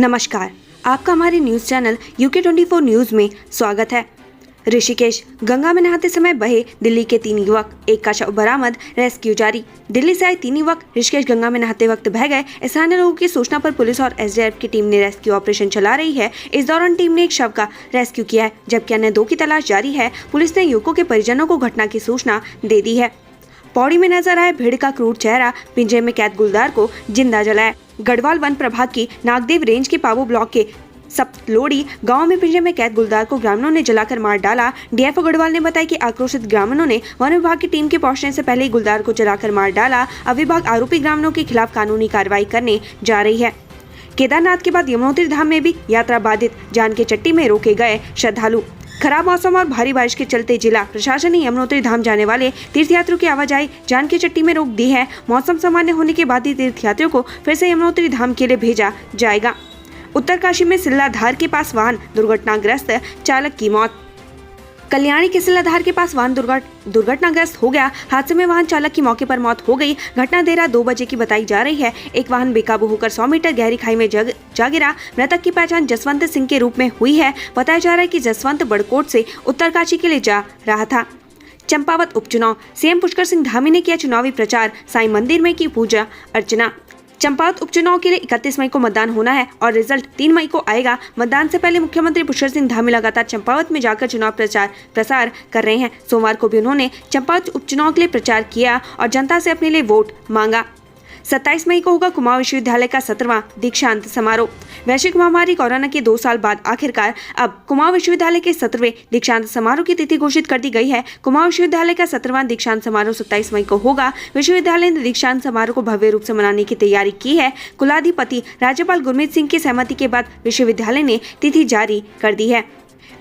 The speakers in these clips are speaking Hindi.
नमस्कार, आपका हमारे न्यूज़ चैनल UK24 न्यूज़ में स्वागत है। ऋषिकेश, गंगा में नहाते समय बहे दिल्ली के 3 युवक, एक का शव बरामद, रेस्क्यू जारी। दिल्ली से आए 3 युवक ऋषिकेश गंगा में नहाते वक्त बह गए। स्थानीय लोगों की सूचना पर पुलिस और SDF की टीम ने रेस्क्यू ऑपरेशन चला रही है। इस दौरान टीम ने एक शव का रेस्क्यू किया है, जबकि अन्य 2 की तलाश जारी है। पुलिस ने युवकों के परिजनों को घटना की सूचना दे दी है। पौड़ी में नजर आए भीड़ का क्रूर चेहरा, पिंजरे में कैद गुलदार को जिंदा जलाया। गढ़वाल वन प्रभाग की नागदेव रेंज के पाबू ब्लॉक के सप्तलोड़ी गांव में पिंजरे में कैद गुलदार को ग्रामीणों ने जलाकर मार डाला। DFO गढ़वाल ने बताया कि आक्रोशित ग्रामीणों ने वन विभाग की टीम के पहुंचने से पहले ही गुलदार को जलाकर मार डाला। अब विभाग आरोपी ग्रामीणों के खिलाफ कानूनी कार्रवाई करने जा रही है। केदारनाथ के बाद यमुनोत्री धाम में भी यात्रा बाधित, जानकी चट्टी में रोके गए श्रद्धालु। खराब मौसम और भारी बारिश के चलते जिला प्रशासन ने यमुनोत्री धाम जाने वाले तीर्थयात्रियों की आवाजाही जानकी चट्टी में रोक दी है। मौसम सामान्य होने के बाद ही तीर्थयात्रियों को फिर से यमुनोत्री धाम के लिए भेजा जाएगा। उत्तरकाशी में सिल्लाधार के पास वाहन दुर्घटनाग्रस्त, चालक की मौत। कल्याणी के सिल्लाधार के पास वाहन दुर्घटनाग्रस्त हो गया। हादसे में वाहन चालक की मौके पर मौत हो गई। घटना देर रात 2 बजे की बताई जा रही है। एक वाहन बेकाबू होकर 100 मीटर गहरी खाई में जा गिरा। मृतक की पहचान जसवंत सिंह के रूप में हुई है। बताया जा रहा है कि जसवंत बड़कोट से उत्तरकाशी के लिए जा रहा था। चंपावत उपचुनाव, CM पुष्कर सिंह धामी ने किया चुनावी प्रचार, साईं मंदिर में की पूजा अर्चना। चंपावत उपचुनाव के लिए 31 मई को मतदान होना है और रिजल्ट 3 मई को आएगा। मतदान से पहले मुख्यमंत्री पुष्कर सिंह धामी लगातार चंपावत में जाकर चुनाव प्रसार कर रहे हैं। सोमवार को भी उन्होंने चंपावत उपचुनाव के लिए प्रचार किया और जनता से अपने लिए वोट मांगा। 27 मई को होगा कुमाऊं विश्वविद्यालय का 17वां दीक्षांत समारोह। वैश्विक महामारी कोरोना के 2 साल बाद आखिरकार अब कुमाऊं विश्वविद्यालय के 17वें दीक्षांत समारोह की तिथि घोषित कर दी गई है। कुमाऊं विश्वविद्यालय का 17वां दीक्षांत समारोह 27 मई को होगा। विश्वविद्यालय ने दीक्षांत समारोह को भव्य रूप से मनाने की तैयारी की है। कुलाधिपति राज्यपाल गुरमीत सिंह की सहमति के बाद विश्वविद्यालय ने तिथि जारी कर दी है।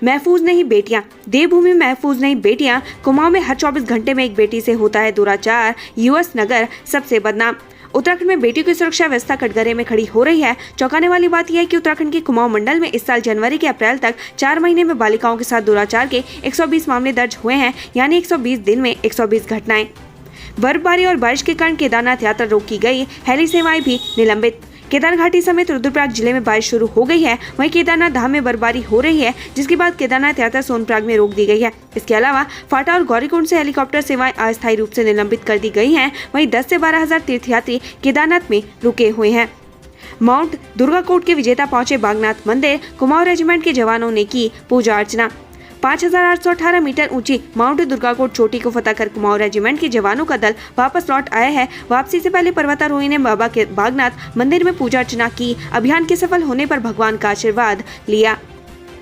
महफूज नहीं बेटियां, देवभूमि महफूज नहीं बेटियां। कुमाऊं में हर 24 घंटे में एक बेटी से होता है दुराचार। US नगर सबसे बदनाम। उत्तराखंड में बेटियों की सुरक्षा व्यवस्था कटघरे में खड़ी हो रही है। चौंकाने वाली बात यह है कि उत्तराखंड के कुमाऊं मंडल में इस साल जनवरी के अप्रैल तक 4 महीने में बालिकाओं के साथ दुराचार के 120 मामले दर्ज हुए हैं, यानी 120 दिन में 120 घटनाएं। बर्फबारी और बारिश के कारण केदारनाथ यात्रा रोकी गई। हेली सेवाएं भी निलंबित। केदार घाटी समेत रुद्रप्रयाग जिले में बारिश शुरू हो गई है। वहीं केदारनाथ धाम में बर्फबारी हो रही है, जिसके बाद केदारनाथ यात्रा सोनप्रयाग में रोक दी गई है। इसके अलावा फाटा और गौरीकुंड से हेलीकॉप्टर सेवाएं अस्थायी रूप से निलंबित कर दी गई हैं। वहीं 10 से 12 हजार तीर्थयात्री केदारनाथ में रुके हुए हैं। माउंट दुर्गाकोट के विजेता पहुंचे बागनाथ मंदिर। कुमाऊं रेजिमेंट के जवानों ने की पूजा अर्चना। 5818 मीटर ऊंची माउंट दुर्गाकोट चोटी को फतह कर कुमाऊं रेजिमेंट के जवानों का दल वापस लौट आया है। वापसी से पहले पर्वतारोही ने बाबा के बागनाथ मंदिर में पूजा अर्चना की। अभियान के सफल होने पर भगवान का आशीर्वाद लिया।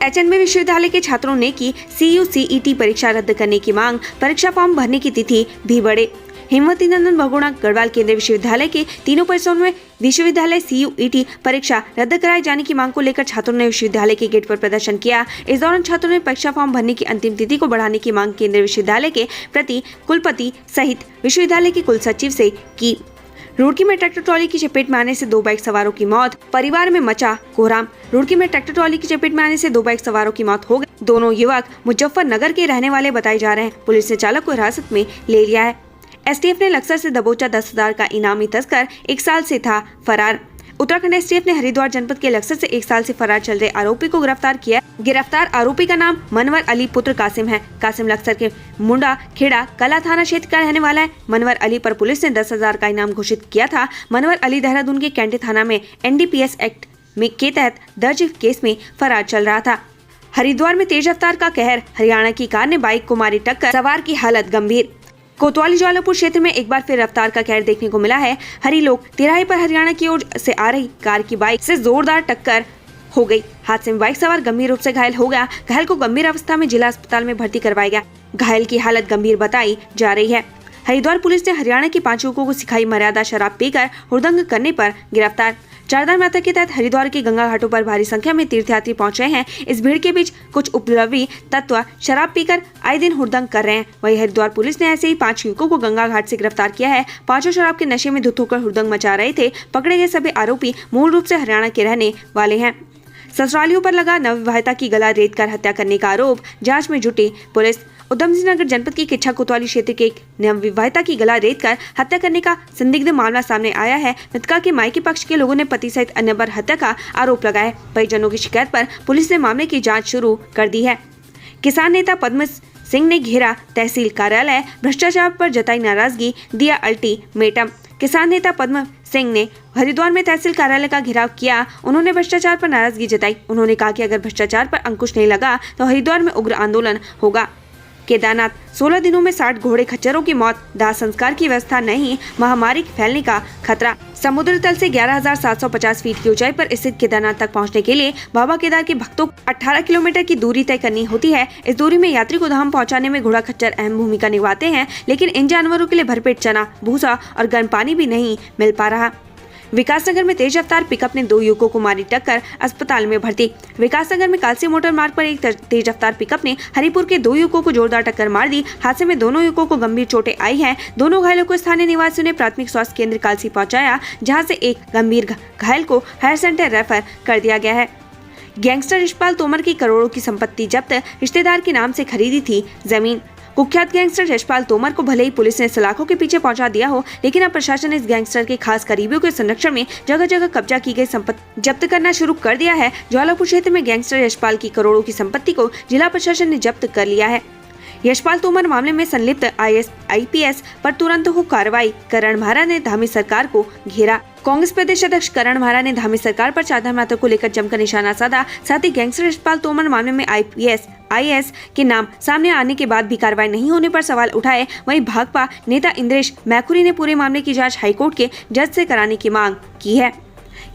HNB विश्वविद्यालय के छात्रों ने की CUCET परीक्षा रद्द करने की मांग। परीक्षा फॉर्म भरने की तिथि भी बढ़े। हेमवती नंदन बहुगुणा गढ़वाल केंद्रीय विश्वविद्यालय के तीनों परिसरों में विश्वविद्यालय CUET परीक्षा रद्द कराए जाने की मांग को लेकर छात्रों ने विश्वविद्यालय के गेट पर प्रदर्शन किया। इस दौरान छात्रों ने परीक्षा फॉर्म भरने की अंतिम तिथि को बढ़ाने की मांग केंद्रीय विश्वविद्यालय के प्रति कुलपति सहित विश्वविद्यालय के कुलसचिव से की। रुड़की में ट्रैक्टर ट्रॉली की चपेट में आने से 2 बाइक सवारों की मौत, परिवार में मचा कोहराम। रुड़की में ट्रैक्टर ट्रॉली की चपेट में आने से 2 बाइक सवारों की मौत हो गई। दोनों युवक मुजफ्फरनगर के रहने वाले बताए जा रहे हैं। पुलिस ने चालक को हिरासत में ले लिया है। STF ने लक्सर से दबोचा 10,000 का इनामी तस्कर, 1 साल से था फरार। उत्तराखंड STF ने हरिद्वार जनपद के लक्सर से 1 साल से फरार चल रहे आरोपी को गिरफ्तार किया। गिरफ्तार आरोपी का नाम मनवर अली पुत्र कासिम है। कासिम लक्सर के मुंडा खेड़ा कला थाना क्षेत्र का रहने वाला है। मनवर अली पर पुलिस ने 10,000 का इनाम घोषित किया था। मनवर अली देहरादून के कैंटी थाना में NDPS एक्ट में के तहत दर्ज केस में फरार चल रहा था। हरिद्वार में तेज रफ्तार का कहर, हरियाणा की कार ने बाइक को मारी टक्कर, सवार की हालत गंभीर। कोतवाली ज्वालापुर क्षेत्र में एक बार फिर रफ्तार का कहर देखने को मिला है। हरिलोक तिराहे पर हरियाणा की ओर से आ रही कार की बाइक से जोरदार टक्कर हो गई। हादसे में बाइक सवार गंभीर रूप से घायल हो गया। घायल को गंभीर अवस्था में जिला अस्पताल में भर्ती करवाया गया। घायल की हालत गंभीर बताई जा रही है। हरिद्वार पुलिस ने हरियाणा के 5 युवकों को सिखाई मर्यादा शराब पीकर हुड़दंग करने पर गिरफ्तार। चारधाम यात्रा के तहत हरिद्वार के गंगा घाटों पर भारी संख्या में तीर्थयात्री पहुंच रहे हैं। इस भीड़ के बीच कुछ उपद्रवी तत्व शराब पीकर आए दिन हुड़दंग कर रहे हैं। वहीं हरिद्वार पुलिस ने ऐसे ही 5 युवकों को गंगा घाट से गिरफ्तार किया है। 5 शराब के नशे में धुत होकर हुड़दंग मचा रहे थे। पकड़े गए सभी आरोपी मूल रूप से हरियाणा के रहने वाले हैं। ससुरालियों पर लगा नवविवाहिता की गला रेत कर हत्या करने का आरोप, जांच में जुटी पुलिस। उधम सिंह नगर जनपद की किच्छा कोतवाली क्षेत्र के एक नवविवाहिता की गला रेत कर हत्या करने का संदिग्ध मामला सामने आया है। मृतका के मायके पक्ष के लोगों ने पति सहित अन्य पर हत्या का आरोप लगाया है। परिजनों की शिकायत पर पुलिस ने मामले की जांच शुरू कर दी है। किसान नेता पद्म सिंह ने घेरा तहसील कार्यालय, भ्रष्टाचार पर जताई नाराजगी, दिया अल्टीमेटम। किसान नेता पद्म सिंह ने हरिद्वार में तहसील कार्यालय का घेराव किया। उन्होंने भ्रष्टाचार पर नाराजगी जताई। उन्होंने कहा कि अगर भ्रष्टाचार पर अंकुश नहीं लगा तो हरिद्वार में उग्र आंदोलन होगा। केदारनाथ 16 दिनों में 60 घोड़े खच्चरों की मौत, दाह संस्कार की व्यवस्था नहीं, महामारी फैलने का खतरा। समुद्र तल से 11,750 फीट की ऊंचाई पर स्थित केदारनाथ तक पहुंचने के लिए बाबा केदार के भक्तों को 18 किलोमीटर की दूरी तय करनी होती है। इस दूरी में यात्री को धाम पहुंचाने में घोड़ा खच्चर अहम भूमिका निभाते हैं, लेकिन इन जानवरों के लिए भरपेट चना, भूसा और गर्म पानी भी नहीं मिल पा रहा। विकासनगर में तेज रफ्तार पिकअप ने 2 युवकों को मारी टक्कर, अस्पताल में भर्ती। विकासनगर में कालसी मोटर मार्ग पर एक तेज रफ्तार पिकअप ने हरिपुर के 2 युवकों को जोरदार टक्कर मार दी। हादसे में दोनों युवकों को गंभीर चोटें आई हैं। दोनों घायलों को स्थानीय निवासियों ने प्राथमिक स्वास्थ्य केंद्र कालसी पहुंचाया, जहां से एक गंभीर घायल को हायर सेंटर रेफर कर दिया गया है। गैंगस्टर यशपाल तोमर की करोड़ों की संपत्ति जब्त, रिश्तेदार के नाम से खरीदी थी जमीन। कुख्यात गैंगस्टर यशपाल तोमर को भले ही पुलिस ने सलाखों के पीछे पहुंचा दिया हो, लेकिन अब प्रशासन ने इस गैंगस्टर के खास करीबियों के संरक्षण में जगह जगह कब्जा की गई संपत्ति जब्त करना शुरू कर दिया है। ज्वालापुर क्षेत्र में गैंगस्टर यशपाल की करोड़ों की संपत्ति को जिला प्रशासन ने जब्त कर लिया है। यशपाल तोमर मामले में संलिप्त IPS पर तुरंत हो कार्रवाई, करण म्हारा ने धामी सरकार को घेरा। कांग्रेस प्रदेश अध्यक्ष करण म्हारा ने धामी सरकार पर चारधाम यात्रा को लेकर जमकर निशाना साधा। साथ ही गैंगस्टर यशपाल तोमर मामले में IS के नाम सामने आने के बाद भी कार्रवाई नहीं होने पर सवाल उठाए। वहीं भाकपा नेता इंद्रेश मैखुरी ने पूरे मामले की जांच हाईकोर्ट के जज से कराने की मांग की है।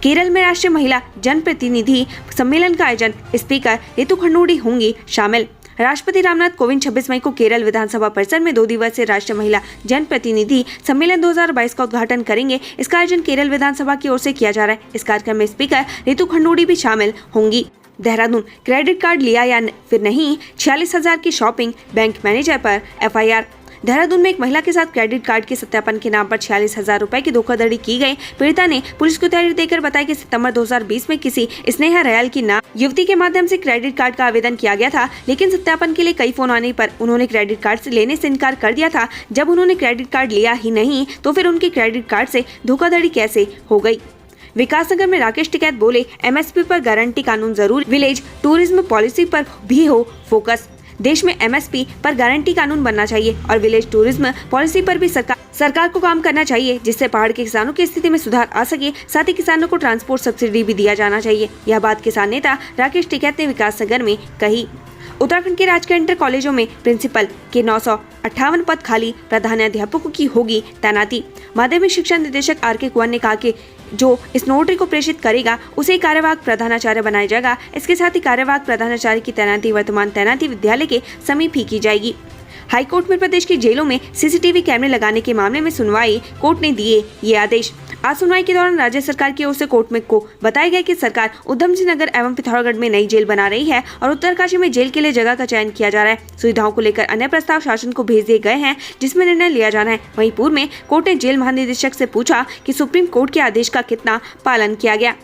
केरल में राष्ट्रीय महिला जनप्रतिनिधि सम्मेलन का आयोजन, स्पीकर रितु खन्नूड़ी होंगी शामिल। राष्ट्रपति रामनाथ कोविंद 26 मई को केरल विधानसभा परिसर में 2 दिवसीय राष्ट्रीय महिला जनप्रतिनिधि सम्मेलन 2022 का उद्घाटन करेंगे। इसका आयोजन केरल विधानसभा की ओर से किया जा रहा है। इस कार्यक्रम में स्पीकर रितु खन्नूड़ी भी शामिल होंगी। देहरादून, क्रेडिट कार्ड लिया या फिर नहीं, 46,000 की शॉपिंग, बैंक मैनेजर पर FIR। देहरादून में एक महिला के साथ क्रेडिट कार्ड के सत्यापन के नाम पर 46,000 रुपए की धोखाधड़ी की गई। पीड़िता ने पुलिस को तहरीर देकर बताया कि सितंबर 2020 में किसी स्नेहा रयाल की नाम युवती के माध्यम से क्रेडिट कार्ड का आवेदन किया गया था, लेकिन सत्यापन के लिए कई फोन आने पर उन्होंने क्रेडिट कार्ड से लेने से इनकार कर दिया था। जब उन्होंने क्रेडिट कार्ड लिया ही नहीं तो फिर उनके क्रेडिट कार्ड से धोखाधड़ी कैसे हो गई। विकासनगर में राकेश टिकैत बोले, MSP पर गारंटी कानून जरूर, विलेज टूरिज्म पॉलिसी पर भी हो फोकस। देश में MSP पर गारंटी कानून बनना चाहिए और विलेज टूरिज्म पॉलिसी पर भी सरकार को काम करना चाहिए, जिससे पहाड़ के किसानों की स्थिति में सुधार आ सके। साथ ही किसानों को ट्रांसपोर्ट सब्सिडी भी दिया जाना चाहिए। यह बात किसान नेता राकेश टिकैत ने विकासनगर में कही। उत्तराखंड के राजकीय इंटर कॉलेजों में प्रिंसिपल के 958 पद खाली, प्रधानाध्यापकों की होगी तैनाती। माध्यमिक शिक्षा निदेशक RK कुंवर ने कहा कि जो इस नोटरी को प्रेषित करेगा उसे कार्यवाहक प्रधानाचार्य बनाया जाएगा। इसके साथ ही कार्यवाहक प्रधानाचार्य की तैनाती वर्तमान तैनाती विद्यालय के समीप ही की जाएगी। हाईकोर्ट में प्रदेश की जेलों में CCTV कैमरे लगाने के मामले में सुनवाई, कोर्ट ने दिए ये आदेश। आज सुनवाई के दौरान राज्य सरकार की ओर से कोर्ट में को बताया गया कि सरकार उधम सिंह नगर एवं पिथौरागढ़ में नई जेल बना रही है और उत्तरकाशी में जेल के लिए जगह का चयन किया जा रहा है। सुविधाओं को लेकर अन्य प्रस्ताव शासन को भेज दिए गए हैं, जिसमें निर्णय लिया जाना है। वहीं पूर्व में कोर्ट ने जेल महानिदेशक से पूछा कि सुप्रीम कोर्ट के आदेश का कितना पालन किया गया।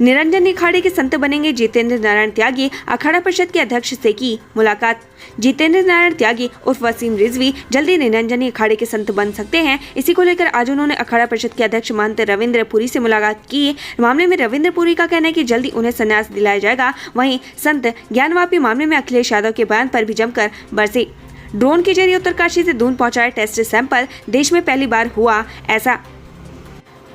निरंजन अखाड़े के संत बनेंगे जितेंद्र नारायण त्यागी, अखाड़ा परिषद के अध्यक्ष से की मुलाकात। जितेंद्र नारायण त्यागी उर्फ वसीम रिजवी जल्दी निरंजनी अखाड़े के संत बन सकते हैं। इसी को लेकर आज उन्होंने अखाड़ा परिषद के अध्यक्ष महंत रविंद्र पुरी से मुलाकात की। मामले में रविंद्र पुरी का कहना है कि जल्दी उन्हें संन्यास दिलाया जाएगा। वहीं संत ज्ञानवापी मामले में अखिलेश यादव के बयान पर भी जमकर बरसे। ड्रोन के जरिए उत्तरकाशी से दून पहुंचाए टेस्ट सैंपल, देश में पहली बार हुआ ऐसा।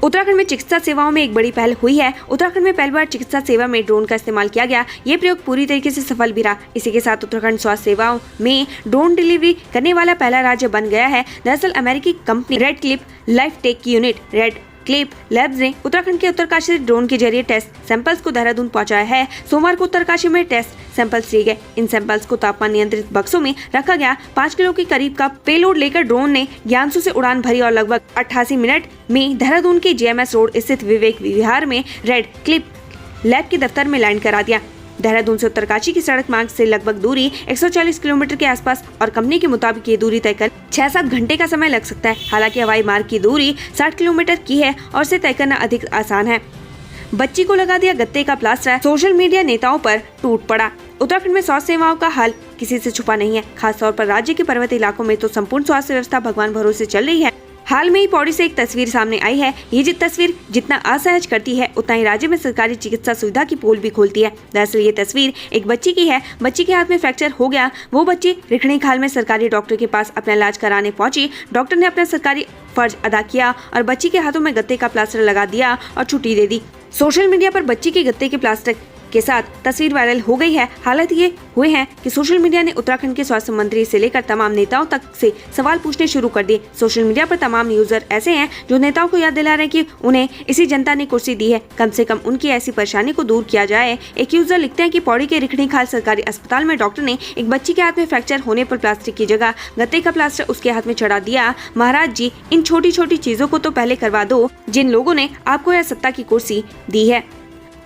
उत्तराखंड में चिकित्सा सेवाओं में एक बड़ी पहल हुई है। उत्तराखंड में पहली बार चिकित्सा सेवा में ड्रोन का इस्तेमाल किया गया। ये प्रयोग पूरी तरीके से सफल भी रहा। इसी के साथ उत्तराखंड स्वास्थ्य सेवाओं में ड्रोन डिलीवरी करने वाला पहला राज्य बन गया है। दरअसल अमेरिकी company Red Clip Life Tech की यूनिट रेड क्लिप लैब्स ने उत्तराखंड के उत्तरकाशी से ड्रोन के जरिए टेस्ट सैंपल्स को देहरादून पहुंचाया है। सोमवार को उत्तरकाशी में टेस्ट सैंपल्स लिए गए। इन सैंपल्स को तापमान नियंत्रित बक्सों में रखा गया। 5 किलो के करीब का पेलोड लेकर ड्रोन ने ज्ञानसू से उड़ान भरी और लगभग 88 मिनट में देहरादून के JMS रोड स्थित विवेक विहार में रेड क्लिप लैब के दफ्तर में लैंड करा दिया। देहरादून से उत्तरकाशी की सड़क मार्ग से लगभग दूरी 140 किलोमीटर के आसपास और कंपनी के मुताबिक ये दूरी तय कर 6-7 घंटे का समय लग सकता है। हालांकि हवाई मार्ग की दूरी 60 किलोमीटर की है और इसे तय करना अधिक आसान है। बच्ची को लगा दिया गत्ते का प्लास्टर, सोशल मीडिया नेताओं पर टूट पड़ा। उत्तराखंड में स्वास्थ्य सेवाओं का हाल किसी से छुपा नहीं है। खासतौर पर राज्य के पर्वतीय इलाकों में तो संपूर्ण स्वास्थ्य व्यवस्था भगवान भरोसे चल रही है। हाल में ही पौड़ी से एक तस्वीर सामने आई है। ये तस्वीर जितना असहज करती है उतना ही राज्य में सरकारी चिकित्सा सुविधा की पोल भी खोलती है। दरअसल ये तस्वीर एक बच्ची की है। बच्ची के हाथ में फ्रैक्चर हो गया। वो बच्ची रिखणीखाल में सरकारी डॉक्टर के पास अपना इलाज कराने पहुंची। डॉक्टर ने अपना सरकारी फर्ज अदा किया और बच्ची के हाथों में गत्ते का प्लास्टर लगा दिया और छुट्टी दे दी। सोशल मीडिया पर बच्ची के गत्ते के प्लास्टर के साथ तस्वीर वायरल हो गई है। हालात ये हुए हैं कि सोशल मीडिया ने उत्तराखंड के स्वास्थ्य मंत्री से लेकर तमाम नेताओं तक से सवाल पूछने शुरू कर दिए। सोशल मीडिया पर तमाम यूजर ऐसे हैं जो नेताओं को याद दिला रहे हैं कि उन्हें इसी जनता ने कुर्सी दी है, कम से कम उनकी ऐसी परेशानी को दूर किया जाए। एक यूजर लिखते हैं कि पौड़ी के रिखणीखाल सरकारी अस्पताल में डॉक्टर ने एक बच्ची के हाथ में फ्रैक्चर होने पर प्लास्टिक की जगह गत्ते का प्लास्टर उसके हाथ में चढ़ा दिया। महाराज जी, इन छोटी छोटी चीजों को तो पहले करवा दो जिन लोगों ने आपको यह सत्ता की कुर्सी दी है।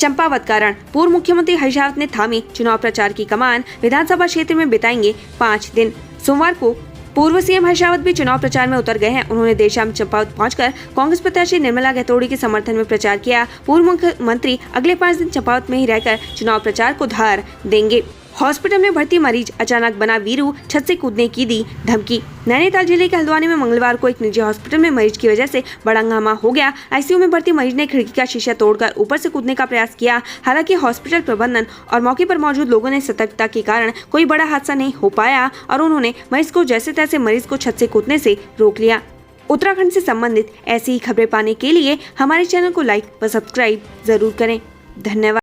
चंपावत कारण पूर्व मुख्यमंत्री हरीश रावत ने थामी चुनाव प्रचार की कमान। विधानसभा क्षेत्र में बिताएंगे 5 दिन। सोमवार को पूर्व सीएम हरीश रावत भी चुनाव प्रचार में उतर गए हैं। उन्होंने देर शाम चंपावत पहुंचकर कांग्रेस प्रत्याशी निर्मला गैतोड़ी के समर्थन में प्रचार किया। पूर्व मुख्यमंत्री अगले 5 दिन चंपावत में ही रहकर चुनाव प्रचार को धार देंगे। हॉस्पिटल में भर्ती मरीज अचानक बना वीरू, छत से कूदने की दी धमकी। नैनीताल जिले के हल्द्वानी में मंगलवार को एक निजी हॉस्पिटल में मरीज की वजह से बड़ा हंगामा हो गया। आईसीयू में भर्ती मरीज ने खिड़की का शीशा तोड़कर ऊपर से कूदने का प्रयास किया। हालांकि हॉस्पिटल प्रबंधन और मौके पर मौजूद लोगों ने सतर्कता के कारण कोई बड़ा हादसा नहीं हो पाया और उन्होंने मरीज को जैसे तैसे मरीज को छत से कूदने से रोक लिया। उत्तराखंड से संबंधित ऐसी ही खबरें पाने के लिए हमारे चैनल को लाइक व सब्सक्राइब जरूर करें। धन्यवाद।